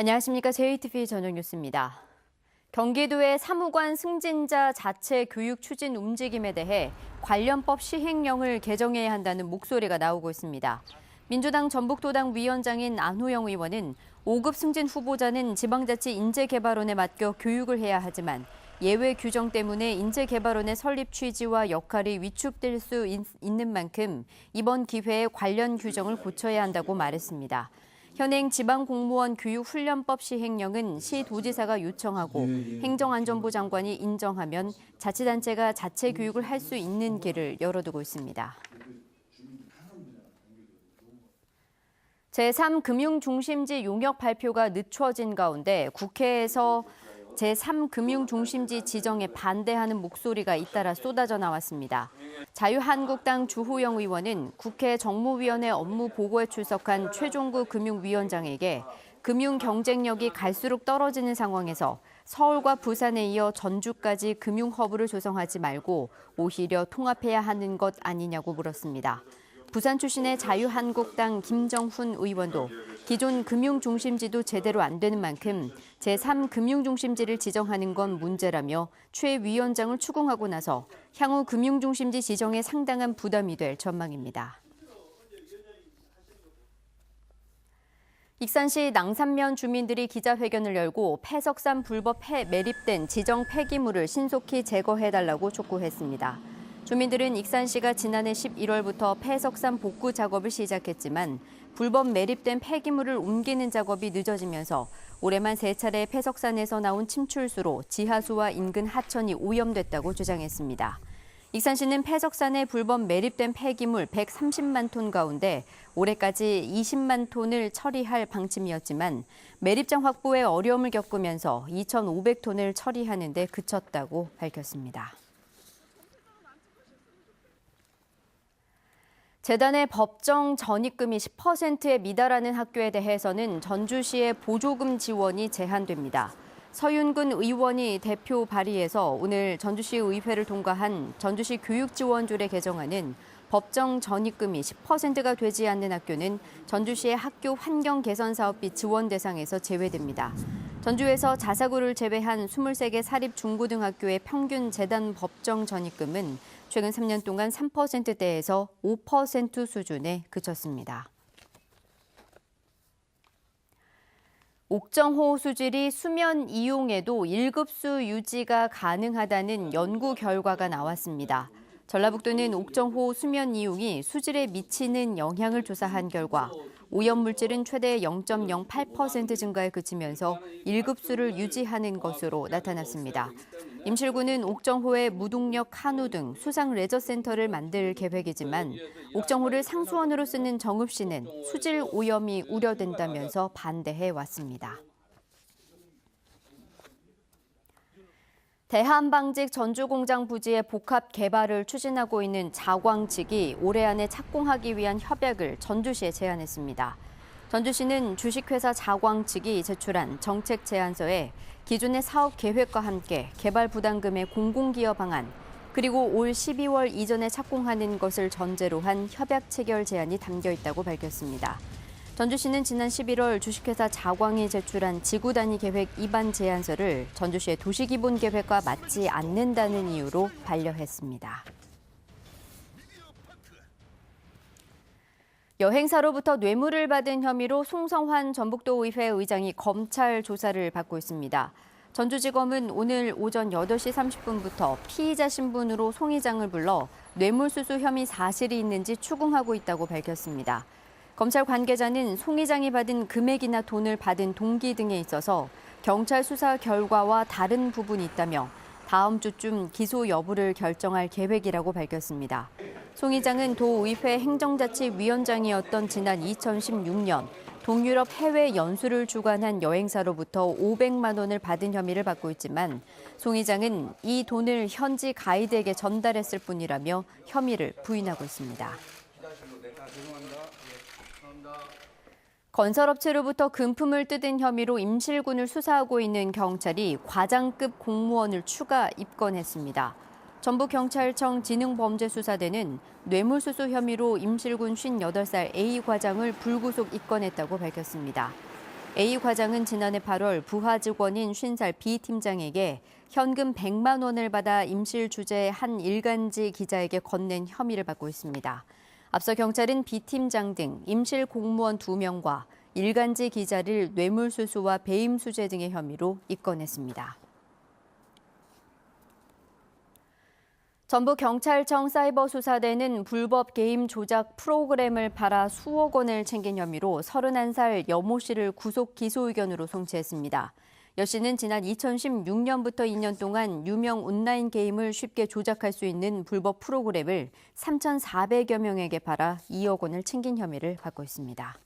안녕하십니까. JTBC 저녁 뉴스입니다. 경기도의 사무관 승진자 자체 교육 추진 움직임에 대해 관련법 시행령을 개정해야 한다는 목소리가 나오고 있습니다. 민주당 전북도당 위원장인 안호영 의원은 5급 승진 후보자는 지방자치 인재개발원에 맡겨 교육을 해야 하지만 예외 규정 때문에 인재개발원의 설립 취지와 역할이 위축될 수 있는 만큼 이번 기회에 관련 규정을 고쳐야 한다고 말했습니다. 현행 지방공무원 교육훈련법 시행령은 시도지사가 요청하고 행정안전부 장관이 인정하면 자치단체가 자체 교육을 할 수 있는 길을 열어두고 있습니다. 제3금융중심지 용역 발표가 늦춰진 가운데 국회에서 제3금융중심지 지정에 반대하는 목소리가 잇따라 쏟아져 나왔습니다. 자유한국당 주호영 의원은 국회 정무위원회 업무 보고에 출석한 최종구 금융위원장에게 금융 경쟁력이 갈수록 떨어지는 상황에서 서울과 부산에 이어 전주까지 금융허브를 조성하지 말고 오히려 통합해야 하는 것 아니냐고 물었습니다. 부산 출신의 자유한국당 김정훈 의원도 기존 금융중심지도 제대로 안 되는 만큼 제3금융중심지를 지정하는 건 문제라며 최 위원장을 추궁하고 나서 향후 금융중심지 지정에 상당한 부담이 될 전망입니다. 익산시 낭산면 주민들이 기자회견을 열고 폐석산 불법 매립된 지정 폐기물을 신속히 제거해달라고 촉구했습니다. 주민들은 익산시가 지난해 11월부터 폐석산 복구 작업을 시작했지만 불법 매립된 폐기물을 옮기는 작업이 늦어지면서 올해만 3차례 폐석산에서 나온 침출수로 지하수와 인근 하천이 오염됐다고 주장했습니다. 익산시는 폐석산에 불법 매립된 폐기물 130만 톤 가운데 올해까지 20만 톤을 처리할 방침이었지만 매립장 확보에 어려움을 겪으면서 2,500톤을 처리하는 데 그쳤다고 밝혔습니다. 재단의 법정 전입금이 10%에 미달하는 학교에 대해서는 전주시의 보조금 지원이 제한됩니다. 서윤근 의원이 대표 발의해서 오늘 전주시 의회를 통과한 전주시 교육지원조례 개정안은 법정 전입금이 10%가 되지 않는 학교는 전주시의 학교 환경 개선 사업비 지원 대상에서 제외됩니다. 전주에서 자사고를 제외한 23개 사립 중고등학교의 평균 재단 법정 전입금은 최근 3년 동안 3%대에서 5% 수준에 그쳤습니다. 옥정호 수질이 수면 이용에도 1급수 유지가 가능하다는 연구 결과가 나왔습니다. 전라북도는 옥정호 수면 이용이 수질에 미치는 영향을 조사한 결과 오염물질은 최대 0.08% 증가에 그치면서 1급수를 유지하는 것으로 나타났습니다. 임실군은 옥정호에 무동력 카누 등 수상 레저센터를 만들 계획이지만 옥정호를 상수원으로 쓰는 정읍시는 수질 오염이 우려된다면서 반대해 왔습니다. 대한방직 전주공장 부지의 복합 개발을 추진하고 있는 자광 측이 올해 안에 착공하기 위한 협약을 전주시에 제안했습니다. 전주시는 주식회사 자광 측이 제출한 정책 제안서에 기존의 사업 계획과 함께 개발 부담금의 공공기여 방안, 그리고 올 12월 이전에 착공하는 것을 전제로 한 협약 체결 제안이 담겨 있다고 밝혔습니다. 전주시는 지난 11월 주식회사 자광이 제출한 지구 단위 계획 입안 제안서를 전주시의 도시기본계획과 맞지 않는다는 이유로 반려했습니다. 여행사로부터 뇌물을 받은 혐의로 송성환 전북도의회 의장이 검찰 조사를 받고 있습니다. 전주지검은 오늘 오전 8시 30분부터 피의자 신분으로 송 의장을 불러 뇌물수수 혐의 사실이 있는지 추궁하고 있다고 밝혔습니다. 검찰 관계자는 송 의장이 받은 금액이나 돈을 받은 동기 등에 있어서 경찰 수사 결과와 다른 부분이 있다며 다음 주쯤 기소 여부를 결정할 계획이라고 밝혔습니다. 송 의장은 도의회 행정자치위원장이었던 지난 2016년 동유럽 해외 연수를 주관한 여행사로부터 500만 원을 받은 혐의를 받고 있지만 송 의장은 이 돈을 현지 가이드에게 전달했을 뿐이라며 혐의를 부인하고 있습니다. 건설업체로부터 금품을 뜯은 혐의로 임실군을 수사하고 있는 경찰이 과장급 공무원을 추가 입건했습니다. 전북경찰청 지능범죄수사대는 뇌물수수 혐의로 임실군 58살 A 과장을 불구속 입건했다고 밝혔습니다. A 과장은 지난해 8월 부하 직원인 50살 B 팀장에게 현금 100만 원을 받아 임실 주재 한 일간지 기자에게 건넨 혐의를 받고 있습니다. 앞서 경찰은 B 팀장 등 임실 공무원 2명과 일간지 기자를 뇌물수수와 배임수재 등의 혐의로 입건했습니다. 전북경찰청 사이버수사대는 불법 게임 조작 프로그램을 팔아 수억 원을 챙긴 혐의로 31살 여모 씨를 구속 기소 의견으로 송치했습니다. 여 씨는 지난 2016년부터 2년 동안 유명 온라인 게임을 쉽게 조작할 수 있는 불법 프로그램을 3,400여 명에게 팔아 2억 원을 챙긴 혐의를 받고 있습니다.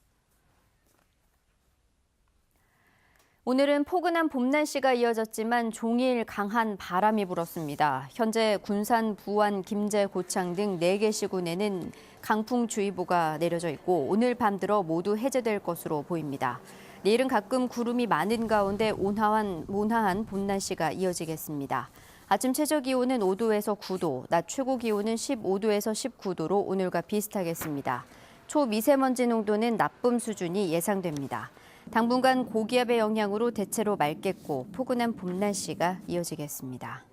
오늘은 포근한 봄 날씨가 이어졌지만 종일 강한 바람이 불었습니다. 현재 군산, 부안, 김제, 고창 등 4개 시군에는 강풍주의보가 내려져 있고 오늘 밤 들어 모두 해제될 것으로 보입니다. 내일은 가끔 구름이 많은 가운데 온화한 봄 날씨가 이어지겠습니다. 아침 최저기온은 5도에서 9도, 낮 최고기온은 15도에서 19도로 오늘과 비슷하겠습니다. 초미세먼지 농도는 나쁨 수준이 예상됩니다. 당분간 고기압의 영향으로 대체로 맑겠고 포근한 봄 날씨가 이어지겠습니다.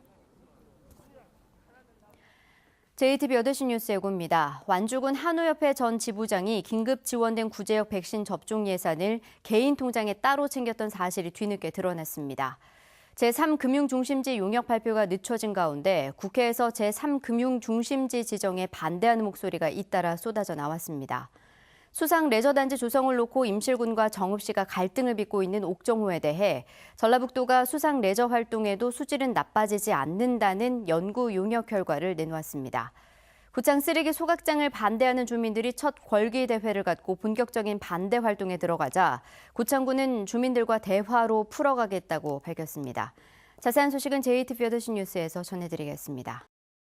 JTBC 8시 뉴스 예고입니다. 완주군 한우협회 전 지부장이 긴급 지원된 구제역 백신 접종 예산을 개인 통장에 따로 챙겼던 사실이 뒤늦게 드러났습니다. 제3금융중심지 용역 발표가 늦춰진 가운데 국회에서 제3금융중심지 지정에 반대하는 목소리가 잇따라 쏟아져 나왔습니다. 수상 레저단지 조성을 놓고 임실군과 정읍시가 갈등을 빚고 있는 옥정호에 대해 전라북도가 수상 레저 활동에도 수질은 나빠지지 않는다는 연구 용역 결과를 내놓았습니다. 구창 쓰레기 소각장을 반대하는 주민들이 첫 걸기 대회를 갖고 본격적인 반대 활동에 들어가자 구창군은 주민들과 대화로 풀어가겠다고 밝혔습니다. 자세한 소식은 JTBC 8시 뉴스에서 전해드리겠습니다.